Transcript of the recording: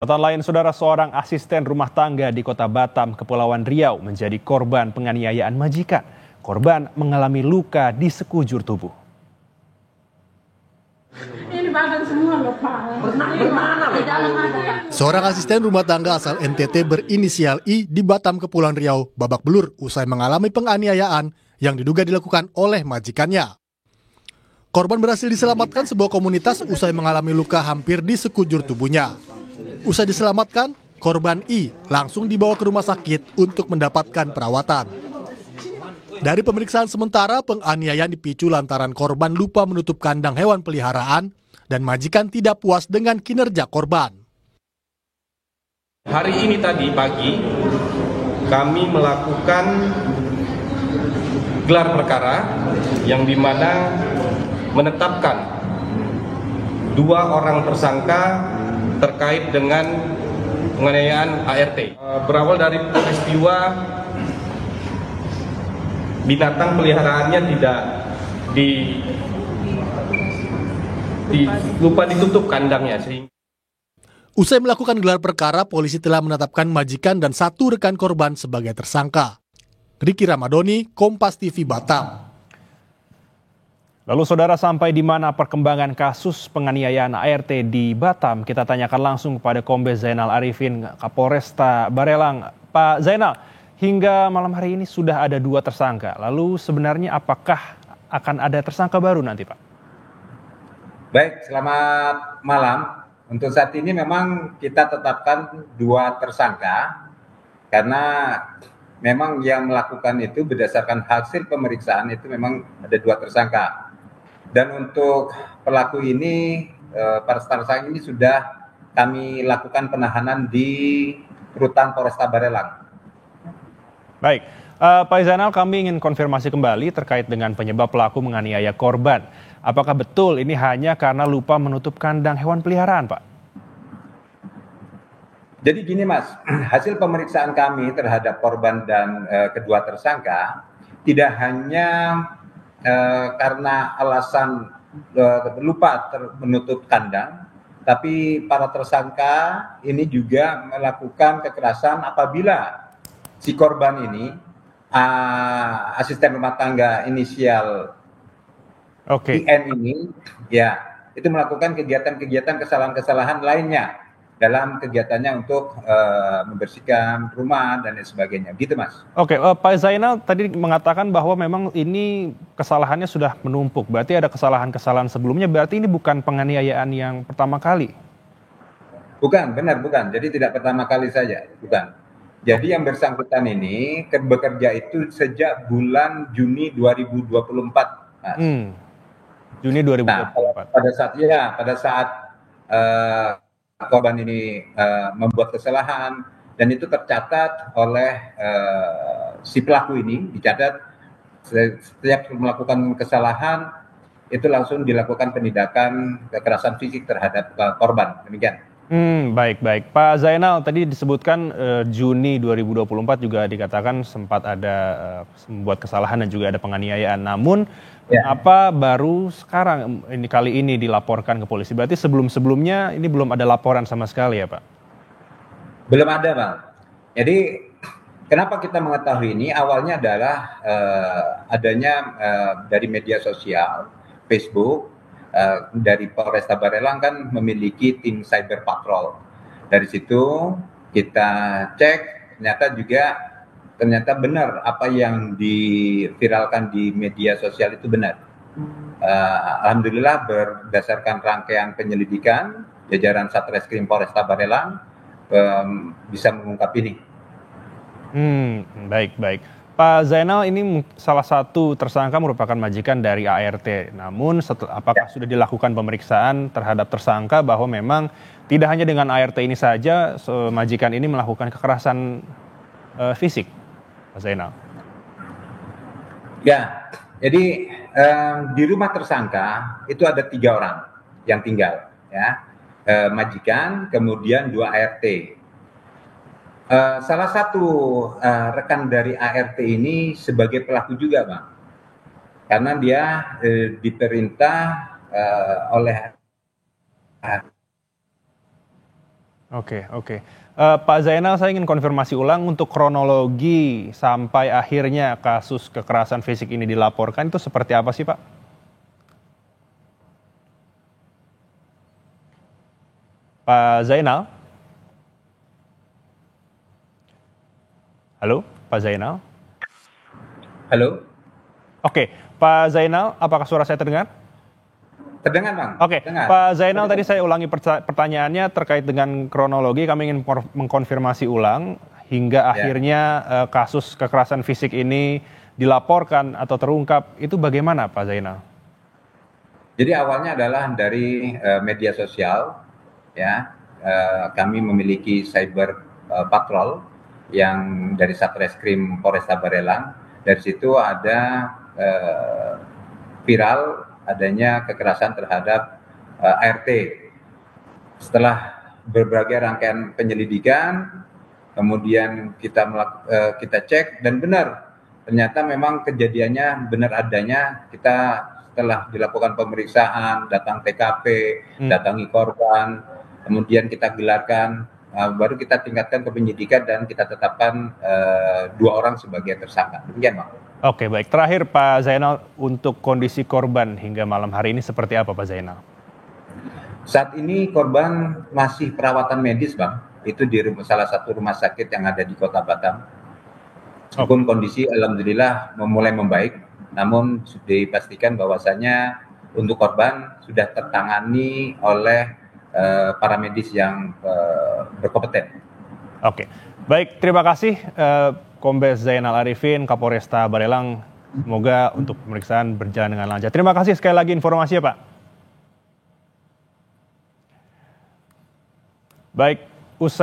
Sorotan lain, saudara, seorang asisten rumah tangga di Kota Batam, Kepulauan Riau menjadi korban penganiayaan majikan. Korban mengalami luka di sekujur tubuh. Ini badan semua loh, Pak. Seorang asisten rumah tangga asal NTT berinisial I di Batam, Kepulauan Riau, babak belur usai mengalami penganiayaan yang diduga dilakukan oleh majikannya. Korban berhasil diselamatkan sebuah komunitas usai mengalami luka hampir di sekujur tubuhnya. Usai diselamatkan, korban I langsung dibawa ke rumah sakit untuk mendapatkan perawatan. Dari pemeriksaan sementara, penganiayaan dipicu lantaran korban lupa menutup kandang hewan peliharaan dan majikan tidak puas dengan kinerja korban. Hari ini tadi pagi, kami melakukan gelar perkara yang dimana menetapkan 2 orang tersangka terkait dengan penganiayaan ART. Berawal dari peristiwa binatang peliharaannya tidak lupa ditutup kandangnya. Usai melakukan gelar perkara, polisi telah menetapkan majikan dan 1 rekan korban sebagai tersangka. Riki Ramadoni, Kompas TV Batam. Lalu saudara, sampai di mana perkembangan kasus penganiayaan ART di Batam? Kita tanyakan langsung kepada Kombes Zainal Arifin, Kapolresta Barelang. Pak Zainal, hingga malam hari ini sudah ada 2 tersangka. Lalu sebenarnya apakah akan ada tersangka baru nanti, Pak? Baik, selamat malam. Untuk saat ini memang kita tetapkan 2 tersangka karena memang yang melakukan itu berdasarkan hasil pemeriksaan itu memang ada 2 tersangka. Dan untuk pelaku ini, para tersangka ini sudah kami lakukan penahanan di Rutan Polresta Barelang. Baik, Pak Zainal, kami ingin konfirmasi kembali terkait dengan penyebab pelaku menganiaya korban. Apakah betul ini hanya karena lupa menutup kandang hewan peliharaan, Pak? Jadi gini Mas, hasil pemeriksaan kami terhadap korban dan kedua tersangka tidak hanya karena alasan lupa menutup kandang, tapi para tersangka ini juga melakukan kekerasan apabila si korban ini asisten rumah tangga inisial IN ini ya itu melakukan kegiatan-kegiatan kesalahan-kesalahan lainnya dalam kegiatannya untuk membersihkan rumah dan lain sebagainya, gitu Mas. Oke, Pak Zainal tadi mengatakan bahwa memang ini kesalahannya sudah menumpuk, berarti ada kesalahan-kesalahan sebelumnya, berarti ini bukan penganiayaan yang pertama kali? Bukan, benar bukan, jadi tidak pertama kali saja, bukan. Jadi yang bersangkutan ini bekerja itu sejak bulan Juni 2024, Mas. Juni 2024. Nah, pada saat korban ini membuat kesalahan dan itu tercatat oleh si pelaku ini, dicatat setiap melakukan kesalahan itu langsung dilakukan penindakan kekerasan fisik terhadap korban, demikian. Baik. Pak Zainal, tadi disebutkan Juni 2024 juga dikatakan sempat ada membuat kesalahan dan juga ada penganiayaan. Namun kenapa baru sekarang kali ini dilaporkan ke polisi? Berarti sebelum-sebelumnya ini belum ada laporan sama sekali ya, Pak? Belum ada, Bang. Jadi kenapa kita mengetahui ini? Awalnya adalah adanya dari media sosial, Facebook, dari Polresta Barelang kan memiliki tim cyber patrol. Dari situ kita cek, ternyata benar apa yang diviralkan di media sosial itu benar. Alhamdulillah berdasarkan rangkaian penyelidikan, jajaran Satreskrim Polresta Barelang bisa mengungkap ini. Baik. Pak Zainal, ini salah satu tersangka merupakan majikan dari ART. Namun apakah sudah dilakukan pemeriksaan terhadap tersangka bahwa memang tidak hanya dengan ART ini saja majikan ini melakukan kekerasan fisik, Pak Zainal? Ya, jadi di rumah tersangka itu ada 3 orang yang tinggal, ya, majikan, kemudian 2 ART. Salah satu rekan dari ART ini sebagai pelaku juga, Bang, karena dia diperintah oleh Oke, oke. Pak Zainal, saya ingin konfirmasi ulang untuk kronologi sampai akhirnya kasus kekerasan fisik ini dilaporkan itu seperti apa sih, Pak? Pak Zainal? Halo, Pak Zainal? Halo, Oke, Pak Zainal, apakah suara saya terdengar? terdengar Bang? Oke, Dengar. Pak Zainal, tadi saya ulangi pertanyaannya terkait dengan kronologi. Kami ingin mengkonfirmasi ulang hingga akhirnya kasus kekerasan fisik ini dilaporkan atau terungkap. Itu bagaimana, Pak Zainal? Jadi awalnya adalah dari media sosial, ya. Kami memiliki cyber patrol yang dari Satreskrim Polresta Barelang. Dari situ ada viral adanya kekerasan terhadap ART. Setelah berbagai rangkaian penyelidikan, kemudian kita cek dan benar, ternyata memang kejadiannya benar adanya. Kita setelah dilakukan pemeriksaan, datang TKP, datangi korban, kemudian kita gelarkan, baru kita tingkatkan ke penyidikan dan kita tetapkan 2 orang sebagai tersangka. Demikian, Bang. Oke, baik. Terakhir, Pak Zainal, untuk kondisi korban hingga malam hari ini seperti apa, Pak Zainal? Saat ini korban masih perawatan medis, Bang. Itu di salah satu rumah sakit yang ada di Kota Batam. Meskipun kondisi alhamdulillah mulai membaik, namun sudah dipastikan bahwasanya untuk korban sudah tertangani oleh para medis yang berkompeten. Oke, baik. Terima kasih Kombes Zainal Arifin, Kapolresta Barelang. Semoga untuk pemeriksaan berjalan dengan lancar. Terima kasih sekali lagi informasinya, Pak. Baik, usai